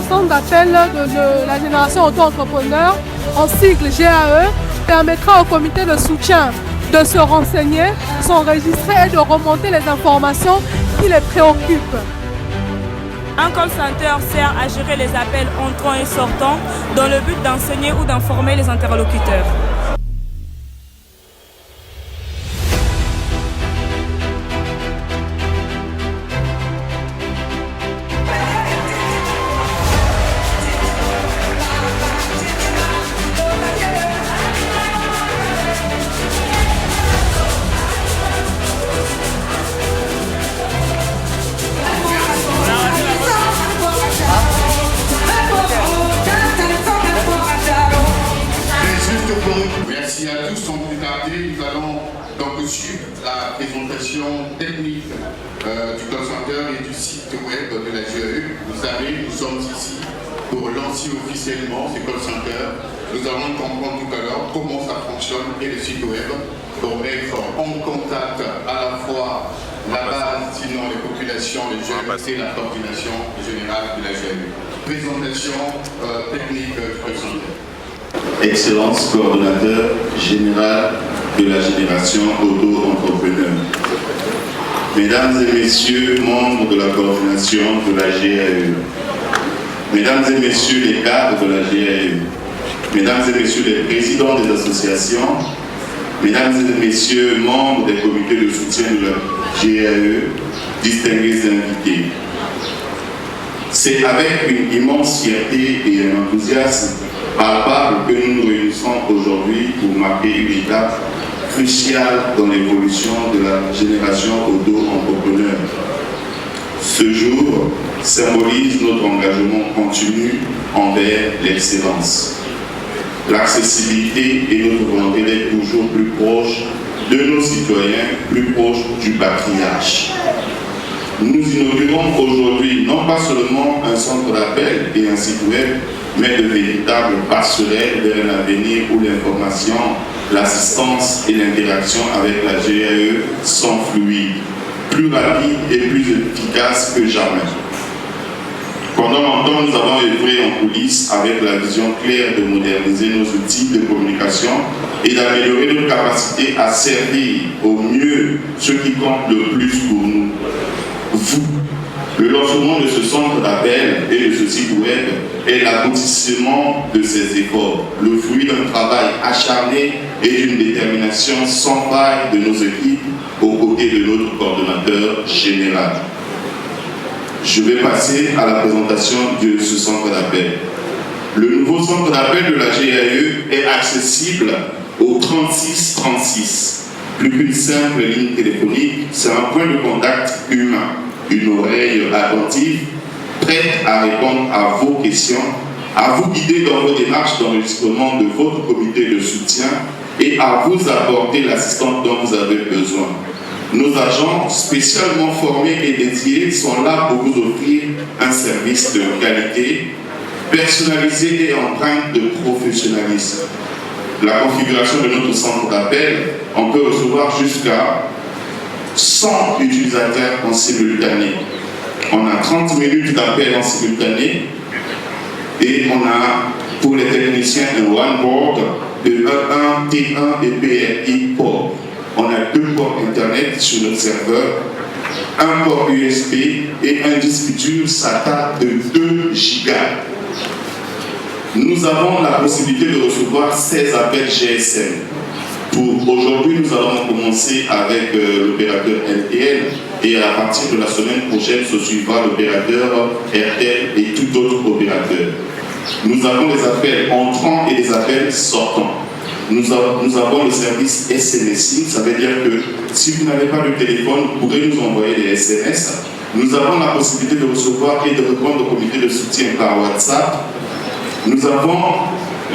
centre d'appel de la génération auto-entrepreneur, en sigle GAE, permettra au comité de soutien de se renseigner, de s'enregistrer et de remonter les informations qui les préoccupent. Un call center sert à gérer les appels entrants et sortants dans le but d'enseigner ou d'informer les interlocuteurs. Merci à tous. Sans plus tarder, nous allons donc suivre la présentation technique du call center et du site web de la GAE. Vous savez, nous sommes ici pour lancer officiellement ce call center. Nous allons comprendre tout à l'heure comment ça fonctionne et le site web pour mettre en contact à la fois la base, sinon les populations, les jeunes et la coordination générale de la GAE. Présentation technique du call center. Excellence, coordonnateur général de la génération auto-entrepreneur. Mesdames et messieurs, membres de la coordination de la GAE, mesdames et messieurs les cadres de la GAE, mesdames et messieurs les présidents des associations, mesdames et messieurs membres des comités de soutien de la GAE, distingués invités. C'est avec une immense fierté et un enthousiasme palpable que nous nous réunissons aujourd'hui pour marquer une étape cruciale dans l'évolution de la génération auto-entrepreneur. Ce jour symbolise notre engagement continu envers l'excellence, l'accessibilité et notre volonté d'être toujours plus proche de nos citoyens, plus proche du patriarche. Nous inaugurons aujourd'hui non pas seulement un centre d'appel et un site web, mais de véritables passerelles vers un avenir où l'information, l'assistance et l'interaction avec la GAE sont fluides, plus rapides et plus efficaces que jamais. Pendant longtemps, nous avons œuvré en coulisses avec la vision claire de moderniser nos outils de communication et d'améliorer notre capacité à servir au mieux ce qui compte le plus pour nous. Vous. Le lancement de ce centre d'appel et de ce site web est l'aboutissement de ces efforts, le fruit d'un travail acharné et d'une détermination sans faille de nos équipes aux côtés de notre coordonnateur général. Je vais passer à la présentation de ce centre d'appel. Le nouveau centre d'appel de la GAE est accessible au 3636. Plus qu'une simple ligne téléphonique, c'est un point de contact humain. Une oreille attentive, prête à répondre à vos questions, à vous guider dans vos démarches d'enregistrement de votre comité de soutien et à vous apporter l'assistance dont vous avez besoin. Nos agents spécialement formés et dédiés sont là pour vous offrir un service de qualité, personnalisé et empreint de professionnalisme. La configuration de notre centre d'appel, on peut recevoir jusqu'à 100 utilisateurs en simultané. On a 30 minutes d'appel en simultané et on a pour les techniciens un one-board de E1, T1 et PRI port. On a 2 ports Internet sur notre serveur, un port USB et un disque dur SATA de 2 gigas. Nous avons la possibilité de recevoir 16 appels GSM. Pour aujourd'hui, nous allons commencer avec l'opérateur LTL et à partir de la semaine prochaine, se suivra l'opérateur RTL et tout autre opérateur. Nous avons les appels entrants et les appels sortants. Nous avons le service SMSing, ça veut dire que si vous n'avez pas de téléphone, vous pourrez nous envoyer des SMS. Nous avons la possibilité de recevoir et de répondre au comité de soutien par WhatsApp. Nous avons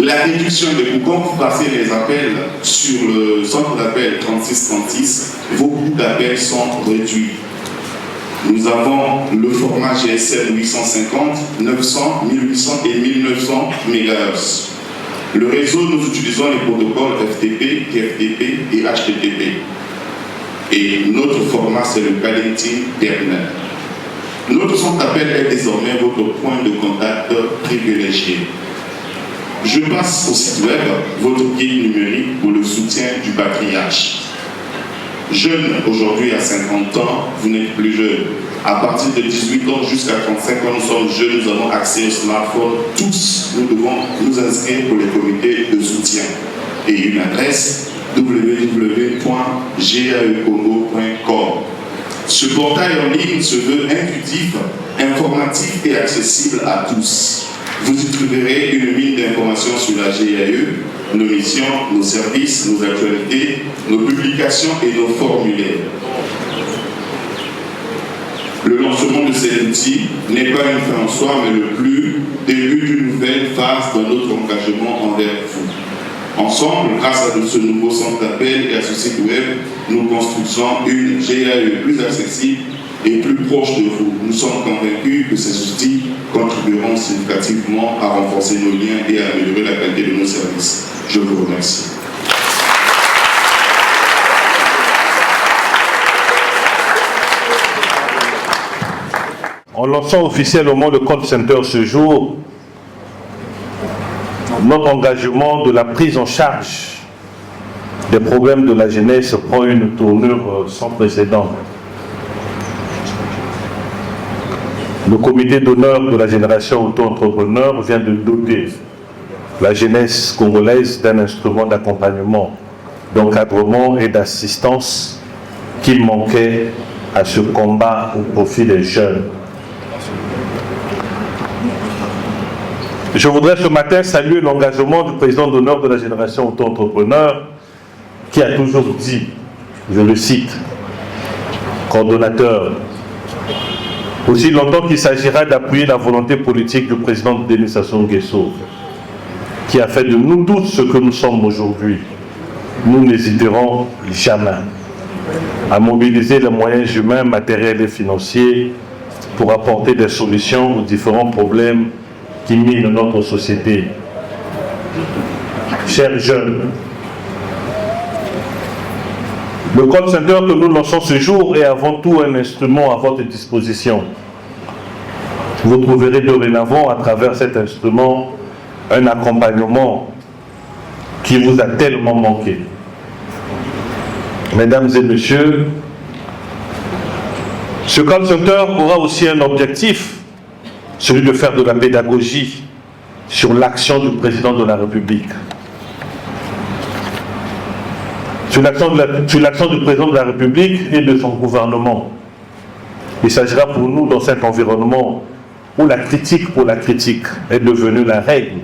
la réduction des coûts. Quand vous passez les appels sur le centre d'appel 3636, vos coûts d'appel sont réduits. Nous avons le format GSM 850, 900, 1800 et 1900 MHz. Le réseau, nous utilisons les protocoles FTP, TFTP et HTTP. Et notre format, c'est le Connecting Terminal. Notre centre d'appel est désormais votre point de contact privilégié. Je passe au site web, votre guide numérique pour le soutien du patriarche. Jeune, aujourd'hui à 50 ans, vous n'êtes plus jeune. À partir de 18 ans jusqu'à 35 ans, nous sommes jeunes, nous avons accès au smartphone. Tous, nous devons nous inscrire pour les comités de soutien. Et une adresse www.gaecongo.com. Ce portail en ligne se veut intuitif, informatif et accessible à tous. Vous y trouverez une mine d'informations sur la GAE, nos missions, nos services, nos actualités, nos publications et nos formulaires. Le lancement de cet outil n'est pas une fin en soi, mais le début d'une nouvelle phase dans notre engagement envers vous. Ensemble, grâce à ce nouveau centre d'appel et à ce site web, nous construisons une GAE plus accessible et plus proche de vous. Nous sommes convaincus que ces outils contribueront significativement à renforcer nos liens et à améliorer la qualité de nos services. Je vous remercie. En lançant officiellement le call center ce jour, notre engagement de la prise en charge des problèmes de la jeunesse prend une tournure sans précédent. Le comité d'honneur de la génération auto-entrepreneur vient de doter la jeunesse congolaise d'un instrument d'accompagnement, d'encadrement et d'assistance qui manquait à ce combat au profit des jeunes. Je voudrais ce matin saluer l'engagement du président d'honneur de la génération auto-entrepreneur qui a toujours dit, je le cite, coordonnateur, aussi longtemps qu'il s'agira d'appuyer la volonté politique du président Denis Sassou Nguesso, qui a fait de nous tous ce que nous sommes aujourd'hui. Nous n'hésiterons jamais à mobiliser les moyens humains, matériels et financiers pour apporter des solutions aux différents problèmes qui minent notre société. Chers jeunes, le call center que nous lançons ce jour est avant tout un instrument à votre disposition. Vous trouverez dorénavant à travers cet instrument un accompagnement qui vous a tellement manqué. Mesdames et messieurs, ce call center aura aussi un objectif, celui de faire de la pédagogie sur l'action du président de la République. Sur l'action du président de la République et de son gouvernement. Il s'agira pour nous, dans cet environnement où la critique pour la critique est devenue la règle,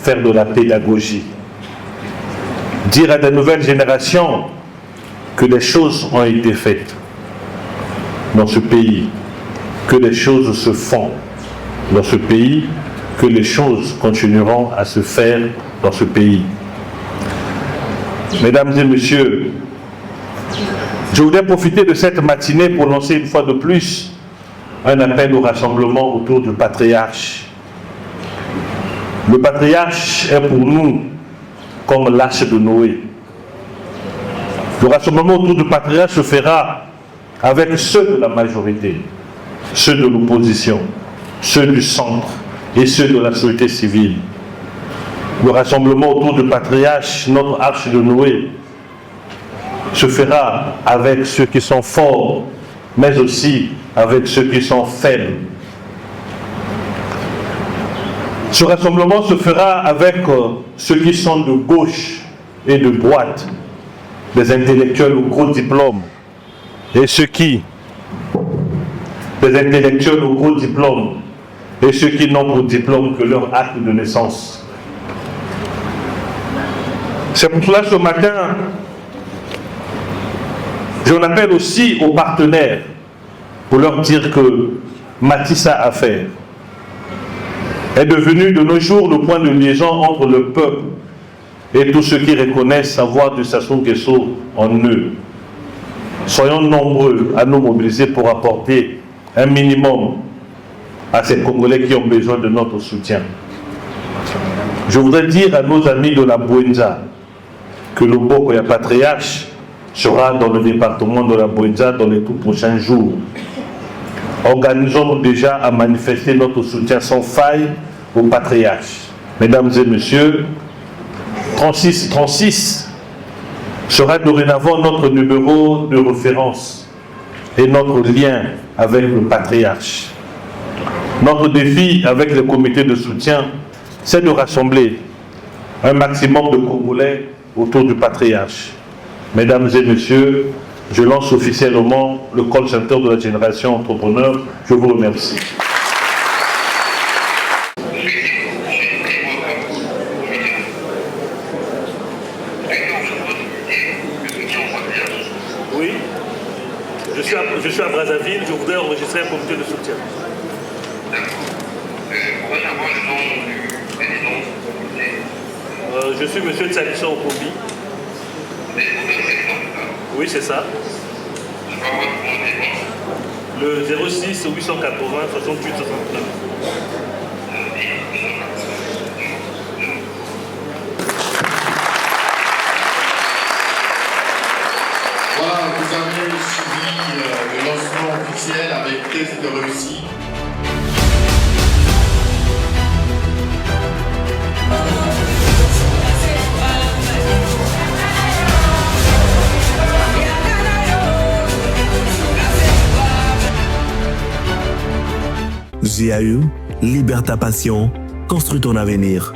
faire de la pédagogie. Dire à des nouvelles générations que des choses ont été faites dans ce pays, que des choses se font dans ce pays, que les choses continueront à se faire dans ce pays. Mesdames et messieurs, je voudrais profiter de cette matinée pour lancer une fois de plus un appel au rassemblement autour du patriarche. Le patriarche est pour nous comme l'arche de Noé. Le rassemblement autour du patriarche se fera avec ceux de la majorité, ceux de l'opposition, ceux du centre et ceux de la société civile. Le rassemblement autour du patriarche, notre arche de Noé, se fera avec ceux qui sont forts, mais aussi avec ceux qui sont faibles. Ce rassemblement se fera avec ceux qui sont de gauche et de droite, des intellectuels au gros diplôme, et des intellectuels au gros diplôme, et ceux qui n'ont pour diplôme que leur acte de naissance. C'est pour cela ce matin, j'en appelle aussi aux partenaires pour leur dire que Matissa Affaires est devenu de nos jours le point de liaison entre le peuple et tous ceux qui reconnaissent savoir de Sassou Nguesso en eux. Soyons nombreux à nous mobiliser pour apporter un minimum à ces Congolais qui ont besoin de notre soutien. Je voudrais dire à nos amis de la Bouenza que le Bokoya Patriarche sera dans le département de la Bouenza dans les tout prochains jours. organisons-nous déjà à manifester notre soutien sans faille au patriarche. Mesdames et messieurs, 3636 sera dorénavant notre numéro de référence et notre lien avec le patriarche. Notre défi avec le comité de soutien, c'est de rassembler un maximum de Congolais autour du patriarche. Mesdames et messieurs, je lance officiellement le call center de la génération entrepreneur. Je vous remercie. Oui, je suis à Brazzaville, je voudrais enregistrer un comité de soutien. Je suis monsieur Tsalisson Okombi. Oui, c'est ça. Le 06 880 68 69. Voilà, vous avez suivi le lancement officiel avec test de réussite. GAU, libère ta passion, construis ton avenir.